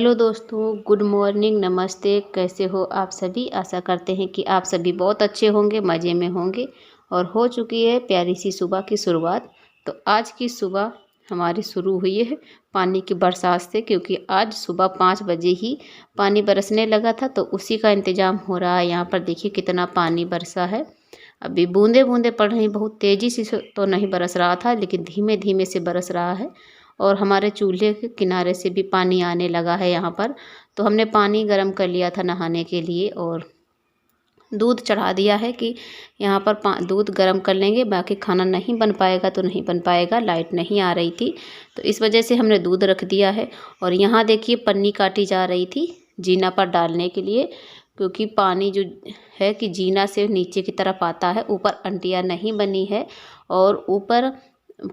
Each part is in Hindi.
हेलो दोस्तों, गुड मॉर्निंग, नमस्ते। कैसे हो आप सभी? आशा करते हैं कि आप सभी बहुत अच्छे होंगे, मज़े में होंगे। और हो चुकी है प्यारी सी सुबह की शुरुआत। तो आज की सुबह हमारी शुरू हुई है पानी की बरसात से, क्योंकि आज सुबह 5 बजे ही पानी बरसने लगा था। तो उसी का इंतज़ाम हो रहा है। यहाँ पर देखिए कितना पानी बरसा है। अभी बूंदे बूंदे पड़ रही, बहुत तेज़ी से तो नहीं बरस रहा था, लेकिन धीमे धीमे से बरस रहा है। और हमारे चूल्हे के किनारे से भी पानी आने लगा है यहाँ पर। तो हमने पानी गर्म कर लिया था नहाने के लिए, और दूध चढ़ा दिया है कि यहाँ पर दूध गर्म कर लेंगे। बाकी खाना नहीं बन पाएगा तो नहीं बन पाएगा, लाइट नहीं आ रही थी तो इस वजह से हमने दूध रख दिया है। और यहाँ देखिए पन्नी काटी जा रही थी जीना पर डालने के लिए, क्योंकि पानी जो है कि जीना से नीचे की तरफ आता है, ऊपर अंटिया नहीं बनी है। और ऊपर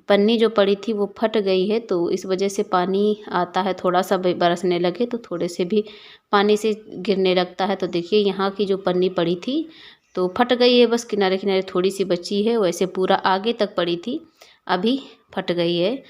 पन्नी जो पड़ी थी वो फट गई है, तो इस वजह से पानी आता है। थोड़ा सा बरसने लगे तो थोड़े से भी पानी से गिरने लगता है। तो देखिए यहाँ की जो पन्नी पड़ी थी तो फट गई है, बस किनारे किनारे थोड़ी सी बची है। वैसे पूरा आगे तक पड़ी थी, अभी फट गई है।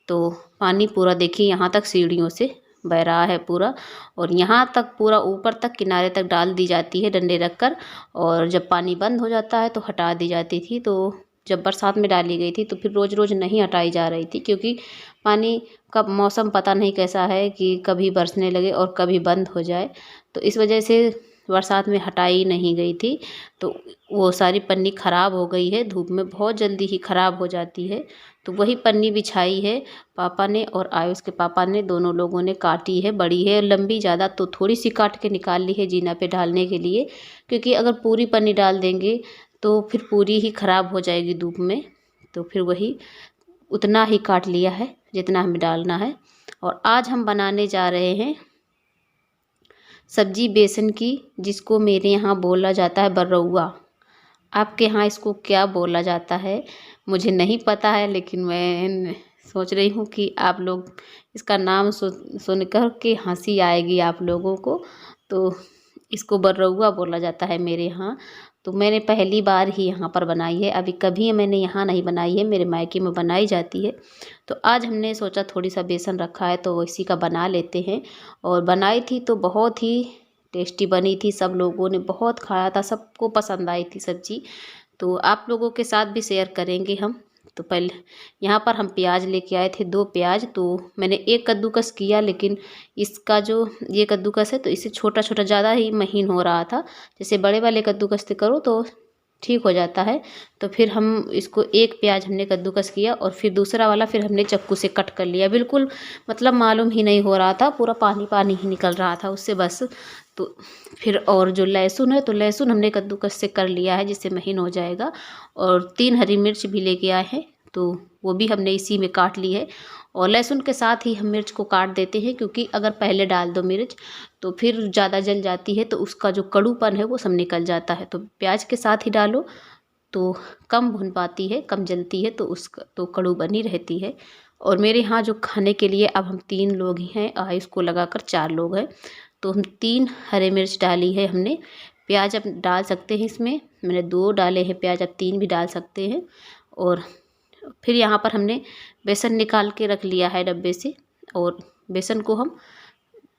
तो पानी पूरा देखिए यहाँ तक सीढ़ियों से बह रहा है पूरा, और यहाँ तक पूरा ऊपर तक किनारे तक डाल दी जाती है डंडे रखकर। और जब पानी बंद हो जाता है तो हटा दी जाती थी। तो जब बरसात में डाली गई थी तो फिर रोज़ रोज़ नहीं हटाई जा रही थी, क्योंकि पानी का मौसम पता नहीं कैसा है कि कभी बरसने लगे और कभी बंद हो जाए। तो इस वजह से बरसात में हटाई नहीं गई थी। तो वो सारी पन्नी ख़राब हो गई है, धूप में बहुत जल्दी ही ख़राब हो जाती है। तो वही पन्नी बिछाई है पापा ने और आयुष के पापा ने, दोनों लोगों ने काटी है। बड़ी है लंबी ज़्यादा, तो थोड़ी सी काट के निकाल ली है जीना पे डालने के लिए, क्योंकि अगर पूरी पन्नी डाल देंगे तो फिर पूरी ही ख़राब हो जाएगी धूप में। तो फिर वही उतना ही काट लिया है जितना हमें डालना है। और आज हम बनाने जा रहे हैं सब्जी बेसन की, जिसको मेरे यहाँ बोला जाता है बरौआ। आपके यहाँ इसको क्या बोला जाता है मुझे नहीं पता है, लेकिन मैं सोच रही हूँ कि आप लोग इसका नाम सुनकर के हंसी आएगी आप लोगों को। तो इसको बरौआ बोला जाता है मेरे यहाँ। तो मैंने पहली बार ही यहाँ पर बनाई है, अभी कभी मैंने यहाँ नहीं बनाई है, मेरे मायके में बनाई जाती है। तो आज हमने सोचा थोड़ी सा बेसन रखा है तो इसी का बना लेते हैं। और बनाई थी तो बहुत ही टेस्टी बनी थी, सब लोगों ने बहुत खाया था, सबको पसंद आई थी सब्जी। तो आप लोगों के साथ भी शेयर करेंगे हम। तो पहले यहाँ पर हम प्याज लेके आए थे, 2 प्याज। तो मैंने एक कद्दूकस किया, लेकिन इसका जो ये कद्दूकस है तो इसे छोटा छोटा ज़्यादा ही महीन हो रहा था। जैसे बड़े वाले कद्दूकस से करो तो ठीक हो जाता है। तो फिर हम इसको एक प्याज हमने कद्दूकस किया, और फिर दूसरा वाला फिर हमने चाकू से कट कर लिया। बिल्कुल मतलब मालूम ही नहीं हो रहा था, पूरा पानी पानी ही निकल रहा था उससे बस। तो फिर और जो लहसुन है तो लहसुन हमने कद्दूकस से कर लिया है, जिससे महीन हो जाएगा। और 3 हरी मिर्च भी लेके आए हैं, तो वो भी हमने इसी में काट ली है। और लहसुन के साथ ही हम मिर्च को काट देते हैं, क्योंकि अगर पहले डाल दो मिर्च तो फिर ज़्यादा जल जाती है, तो उसका जो कड़ूपन है वो सब निकल जाता है। तो प्याज के साथ ही डालो तो कम भुन पाती है, कम जलती है, तो उसका तो कड़ू बनी रहती है। और मेरे यहाँ जो खाने के लिए अब हम 3 लोग ही हैं, आयुष को लगाकर 4 लोग हैं। तो हम 3 हरे मिर्च डाली है हमने। प्याज अब डाल सकते हैं इसमें, मैंने 2 डाले हैं प्याज, अब 3 भी डाल सकते हैं। और फिर यहाँ पर हमने बेसन निकाल के रख लिया है डब्बे से, और बेसन को हम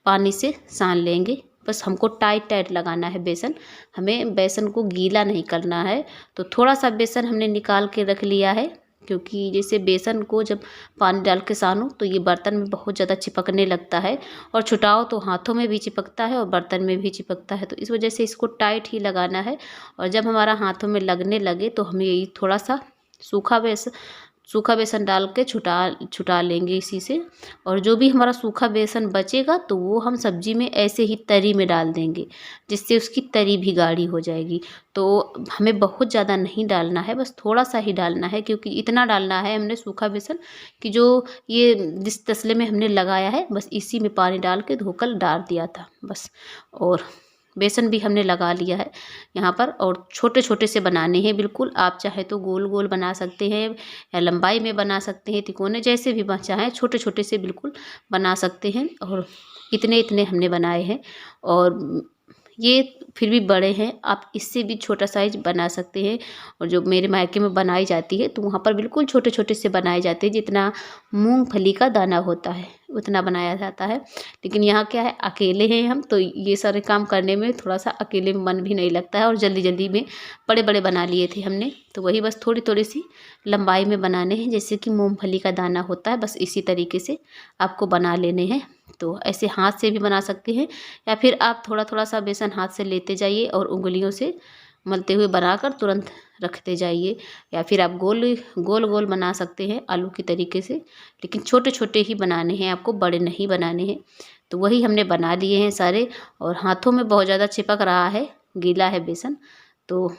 पानी से सान लेंगे। बस हमको टाइट टाइट लगाना है बेसन, हमें बेसन को गीला नहीं करना है। तो थोड़ा सा बेसन हमने निकाल के रख लिया है, क्योंकि जैसे बेसन को जब पानी डाल के सानो तो ये बर्तन में बहुत ज़्यादा चिपकने लगता है, और छुटाओ तो हाथों में भी चिपकता है और बर्तन में भी चिपकता है। तो इस वजह से इसको टाइट ही लगाना है। और जब हमारा हाथों में लगने लगे तो हमें यही थोड़ा सा सूखा बेसन डाल के छुटा लेंगे इसी से। और जो भी हमारा सूखा बेसन बचेगा तो वो हम सब्जी में ऐसे ही तरी में डाल देंगे, जिससे उसकी तरी भी गाढ़ी हो जाएगी। तो हमें बहुत ज़्यादा नहीं डालना है, बस थोड़ा सा ही डालना है, क्योंकि इतना डालना है हमने सूखा बेसन कि जो ये जिस तसले में हमने लगाया है बस इसी में पानी डाल के धोकर डाल दिया था बस। और बेसन भी हमने लगा लिया है यहाँ पर। और छोटे छोटे से बनाने हैं बिल्कुल, आप चाहे तो गोल गोल बना सकते हैं या लंबाई में बना सकते हैं, तिकोने जैसे भी चाहें छोटे छोटे से बिल्कुल बना सकते हैं। और इतने इतने हमने बनाए हैं, और ये फिर भी बड़े हैं, आप इससे भी छोटा साइज बना सकते हैं। और जो मेरे मायके में बनाई जाती है तो वहाँ पर बिल्कुल छोटे छोटे से बनाए जाते हैं, जितना मूंगफली का दाना होता है उतना बनाया जाता है। लेकिन यहाँ क्या है, अकेले हैं हम, तो ये सारे काम करने में थोड़ा सा अकेले में मन भी नहीं लगता है। और जल्दी जल्दी में बड़े बड़े बना लिए थे हमने, तो वही बस थोड़ी थोड़ी सी लंबाई में बनाने हैं, जैसे कि मूंगफली का दाना होता है, बस इसी तरीके से आपको बना लेने हैं। तो ऐसे हाथ से भी बना सकते हैं, या फिर आप थोड़ा थोड़ा सा बेसन हाथ से लेते जाइए और उंगलियों से मलते हुए बनाकर तुरंत रखते जाइए। या फिर आप गोल गोल गोल बना सकते हैं आलू की तरीके से, लेकिन छोटे छोटे ही बनाने हैं आपको, बड़े नहीं बनाने हैं। तो वही हमने बना लिए हैं सारे, और हाथों में बहुत ज़्यादा चिपक रहा है, गीला है बेसन, तो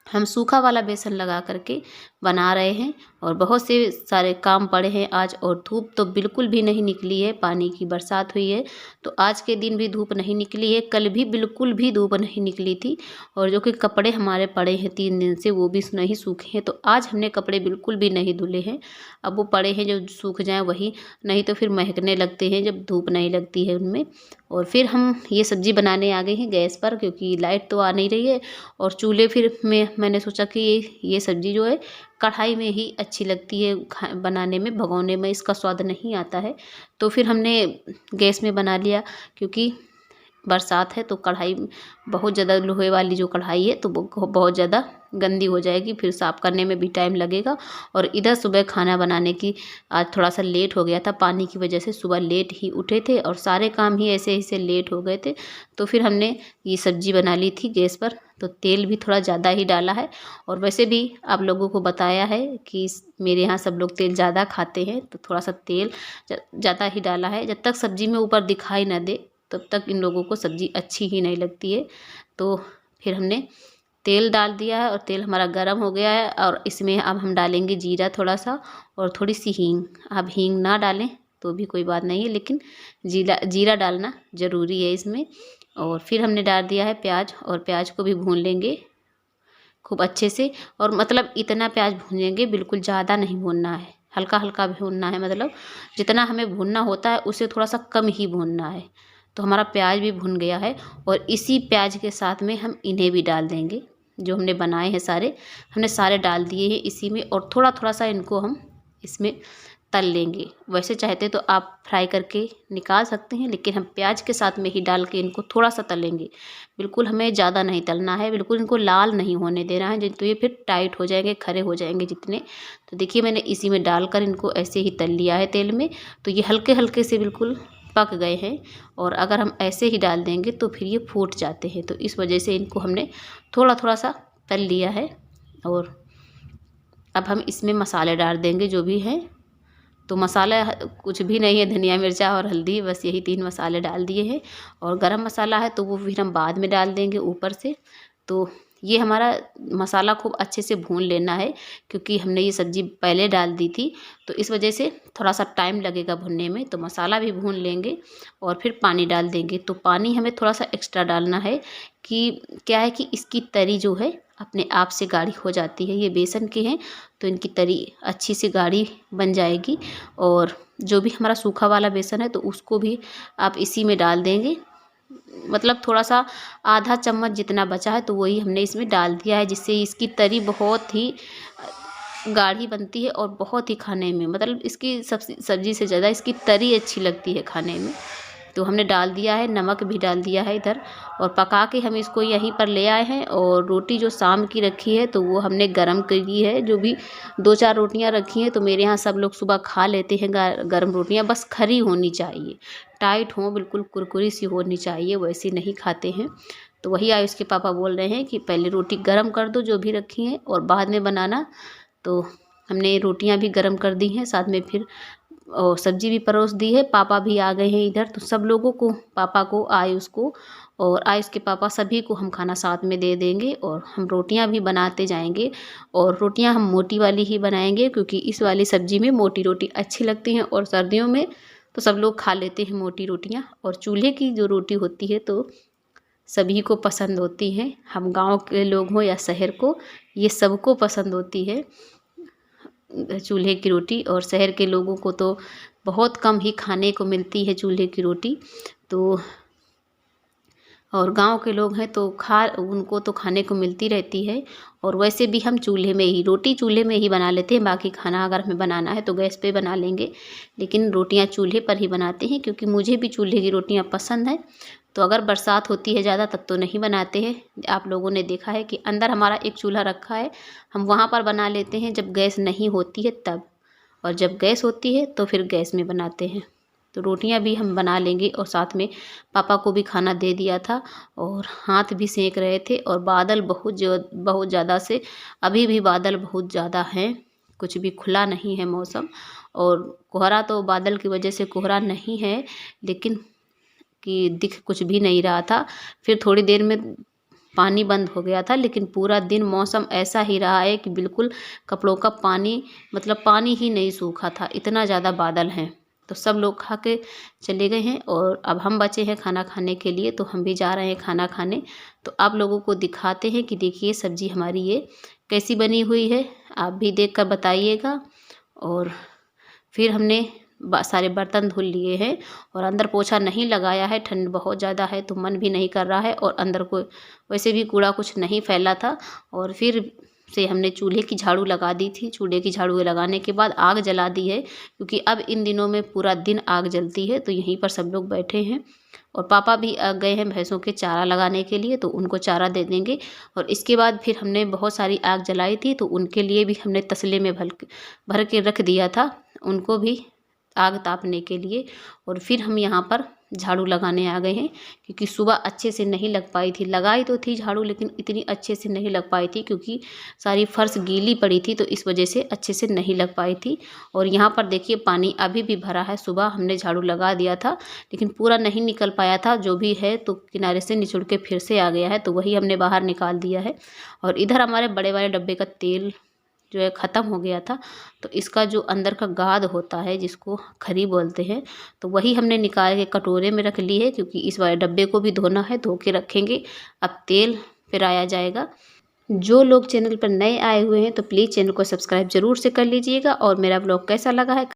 हम सूखा वाला बेसन लगा करके बना रहे हैं। और बहुत से सारे काम पड़े हैं आज, और धूप तो बिल्कुल भी नहीं निकली है, पानी की बरसात हुई है, तो आज के दिन भी धूप नहीं निकली है, कल भी बिल्कुल भी धूप नहीं निकली थी। और जो कि कपड़े हमारे पड़े हैं 3 दिन से, वो भी नहीं सूखे हैं, तो आज हमने कपड़े बिल्कुल भी नहीं धुले हैं। अब वो पड़े हैं, जो सूख जाएँ वही, नहीं तो फिर महकने लगते हैं जब धूप नहीं लगती है उनमें। और फिर हम ये सब्ज़ी बनाने आ गए हैं गैस पर, क्योंकि लाइट तो आ नहीं रही है। और चूल्हे फिर मैंने सोचा कि ये सब्ज़ी जो है कढ़ाई में ही अच्छी लगती है बनाने में, भगोने में इसका स्वाद नहीं आता है। तो फिर हमने गैस में बना लिया, क्योंकि बरसात है तो कढ़ाई बहुत ज़्यादा, लोहे वाली जो कढ़ाई है तो वो बहुत ज़्यादा गंदी हो जाएगी, फिर साफ़ करने में भी टाइम लगेगा। और इधर सुबह खाना बनाने की आज थोड़ा सा लेट हो गया था, पानी की वजह से सुबह लेट ही उठे थे और सारे काम ही ऐसे ऐसे लेट हो गए थे। तो फिर हमने ये सब्ज़ी बना ली थी गैस पर, तो तेल भी थोड़ा ज़्यादा ही डाला है। और वैसे भी आप लोगों को बताया है कि मेरे यहाँ सब लोग तेल ज़्यादा खाते हैं, तो थोड़ा सा तेल ज़्यादा ही डाला है। जब तक सब्ज़ी में ऊपर दिखाई ना दे तब तक इन लोगों को सब्ज़ी अच्छी ही नहीं लगती है। तो फिर हमने तेल डाल दिया है और तेल हमारा गर्म हो गया है, और इसमें अब हम डालेंगे जीरा थोड़ा सा और थोड़ी सी हींग। आप हींग ना डालें तो भी कोई बात नहीं है, लेकिन जीरा डालना ज़रूरी है इसमें। और फिर हमने डाल दिया है प्याज, और प्याज को भी भून लेंगे खूब अच्छे से। और मतलब इतना प्याज भूनेंगे, बिल्कुल ज़्यादा नहीं भूनना है, हल्का हल्का भूनना है, मतलब जितना हमें भूनना होता है उससे थोड़ा सा कम ही भूनना है। तो हमारा प्याज भी भुन गया है, और इसी प्याज के साथ में हम इन्हें भी डाल देंगे, जो हमने बनाए हैं सारे, हमने सारे डाल दिए हैं इसी में। और थोड़ा थोड़ा सा इनको हम इसमें तल लेंगे। वैसे चाहते तो आप फ्राई करके निकाल सकते हैं, लेकिन हम प्याज के साथ में ही डाल के इनको थोड़ा सा तलेंगे। बिल्कुल हमें ज़्यादा नहीं तलना है, बिल्कुल इनको लाल नहीं होने देना है, तो ये फिर टाइट हो जाएंगे, खरे हो जाएंगे जितने। तो देखिए मैंने इसी में डालकर इनको ऐसे ही तल लिया है तेल में, तो ये हल्के हल्के से बिल्कुल पक गए हैं। और अगर हम ऐसे ही डाल देंगे तो फिर ये फूट जाते हैं, तो इस वजह से इनको हमने थोड़ा थोड़ा सा तल लिया है। और अब हम इसमें मसाले डाल देंगे जो भी हैं। तो मसाला कुछ भी नहीं है, धनिया मिर्चा और हल्दी, बस यही 3 मसाले डाल दिए हैं। और गरम मसाला है तो वो फिर हम बाद में डाल देंगे ऊपर से। तो ये हमारा मसाला खूब अच्छे से भून लेना है, क्योंकि हमने ये सब्ज़ी पहले डाल दी थी, तो इस वजह से थोड़ा सा टाइम लगेगा भुनने में। तो मसाला भी भून लेंगे और फिर पानी डाल देंगे। तो पानी हमें थोड़ा सा एक्स्ट्रा डालना है, कि क्या है कि इसकी तरी जो है अपने आप से गाढ़ी हो जाती है। ये बेसन के हैं तो इनकी तरी अच्छी सी गाढ़ी बन जाएगी। और जो भी हमारा सूखा वाला बेसन है तो उसको भी आप इसी में डाल देंगे, मतलब थोड़ा सा आधा चम्मच जितना बचा है तो वही हमने इसमें डाल दिया है, जिससे इसकी तरी बहुत ही गाढ़ी बनती है और बहुत ही खाने में, मतलब इसकी सब्ज़ी से ज़्यादा इसकी तरी अच्छी लगती है खाने में। तो हमने डाल दिया है, नमक भी डाल दिया है इधर, और पका के हम इसको यहीं पर ले आए हैं। और रोटी जो शाम की रखी है तो वो हमने गरम करी है, जो भी 2-4 रोटियां रखी हैं, तो मेरे यहाँ सब लोग सुबह खा लेते हैं गरम रोटियां, बस खरी होनी चाहिए, टाइट हो, बिल्कुल कुरकुरी सी होनी चाहिए, वैसे नहीं खाते हैं। तो वही आयुष के पापा बोल रहे हैं कि पहले रोटी गरम कर दो जो भी रखी हैं और बाद में बनाना। तो हमने रोटियां भी गरम कर दी हैं, साथ में फिर और सब्जी भी परोस दी है। पापा भी आ गए हैं इधर, तो सब लोगों को, पापा को, आयुष को और आयुष के पापा, सभी को हम खाना साथ में दे देंगे। और हम रोटियां भी बनाते जाएंगे, और रोटियां हम मोटी वाली ही बनाएंगे, क्योंकि इस वाली सब्जी में मोटी रोटी अच्छी लगती हैं, और सर्दियों में तो सब लोग खा लेते हैं मोटी रोटियां। और चूल्हे की जो रोटी होती है तो सभी को पसंद होती हैं, हम गाँव के लोग हों या शहर को, ये सबको पसंद होती है चूल्हे की रोटी। और शहर के लोगों को तो बहुत कम ही खाने को मिलती है चूल्हे की रोटी। तो और गांव के लोग हैं तो उनको तो खाने को मिलती रहती है। और वैसे भी हम चूल्हे में ही रोटी चूल्हे में ही बना लेते हैं, बाकी खाना अगर हमें बनाना है तो गैस पे बना लेंगे, लेकिन रोटियां चूल्हे पर ही बनाते हैं क्योंकि मुझे भी चूल्हे की रोटियां पसंद है। तो अगर बरसात होती है ज़्यादा तब तो नहीं बनाते हैं। आप लोगों ने देखा है कि अंदर हमारा एक चूल्हा रखा है, हम वहाँ पर बना लेते हैं जब गैस नहीं होती है तब, और जब गैस होती है तो फिर गैस में बनाते हैं। तो रोटियां भी हम बना लेंगे। और साथ में पापा को भी खाना दे दिया था और हाथ भी सेक रहे थे। और बादल बहुत ज़्यादा से अभी भी बादल बहुत ज़्यादा हैं, कुछ भी खुला नहीं है मौसम। और कोहरा तो बादल की वजह से कोहरा नहीं है, लेकिन कि दिख कुछ भी नहीं रहा था। फिर थोड़ी देर में पानी बंद हो गया था, लेकिन पूरा दिन मौसम ऐसा ही रहा है कि बिल्कुल कपड़ों का पानी मतलब पानी ही नहीं सूखा था, इतना ज़्यादा बादल हैं। तो सब लोग खा के चले गए हैं और अब हम बचे हैं खाना खाने के लिए, तो हम भी जा रहे हैं खाना खाने। तो आप लोगों को दिखाते हैं कि देखिए सब्ज़ी हमारी ये कैसी बनी हुई है, आप भी देख कर बताइएगा। और फिर हमने सारे बर्तन धुल लिए हैं और अंदर पोछा नहीं लगाया है, ठंड बहुत ज़्यादा है तो मन भी नहीं कर रहा है। और अंदर को वैसे भी कूड़ा कुछ नहीं फैला था। और फिर से हमने चूल्हे की झाड़ू लगा दी थी। चूल्हे की झाड़ू लगाने के बाद आग जला दी है, क्योंकि अब इन दिनों में पूरा दिन आग जलती है। तो यहीं पर सब लोग बैठे हैं और पापा भी गए हैं भैंसों के चारा लगाने के लिए, तो उनको चारा दे देंगे। और इसके बाद फिर हमने बहुत सारी आग जलाई थी, तो उनके लिए भी हमने तसले में भर के रख दिया था, उनको भी आग तापने के लिए। और फिर हम यहाँ पर झाड़ू लगाने आ गए हैं, क्योंकि सुबह अच्छे से नहीं लग पाई थी। लगाई तो थी झाड़ू, लेकिन इतनी अच्छे से नहीं लग पाई थी क्योंकि सारी फर्श गीली पड़ी थी, तो इस वजह से अच्छे से नहीं लग पाई थी। और यहाँ पर देखिए पानी अभी भी भरा है। सुबह हमने झाड़ू लगा दिया था, लेकिन पूरा नहीं निकल पाया था, जो भी है तो किनारे से निचुड़ के फिर से आ गया है, तो वही हमने बाहर निकाल दिया है। और इधर हमारे बड़े वाले डब्बे का तेल जो है ख़त्म हो गया था, तो इसका जो अंदर का गाद होता है जिसको खरी बोलते हैं, तो वही हमने निकाल के कटोरे में रख ली है, क्योंकि इस वाले डब्बे को भी धोना है, धो के रखेंगे। अब तेल फिर आया जाएगा। जो लोग चैनल पर नए आए हुए हैं तो प्लीज़ चैनल को सब्सक्राइब जरूर से कर लीजिएगा। और मेरा ब्लॉग कैसा लगा है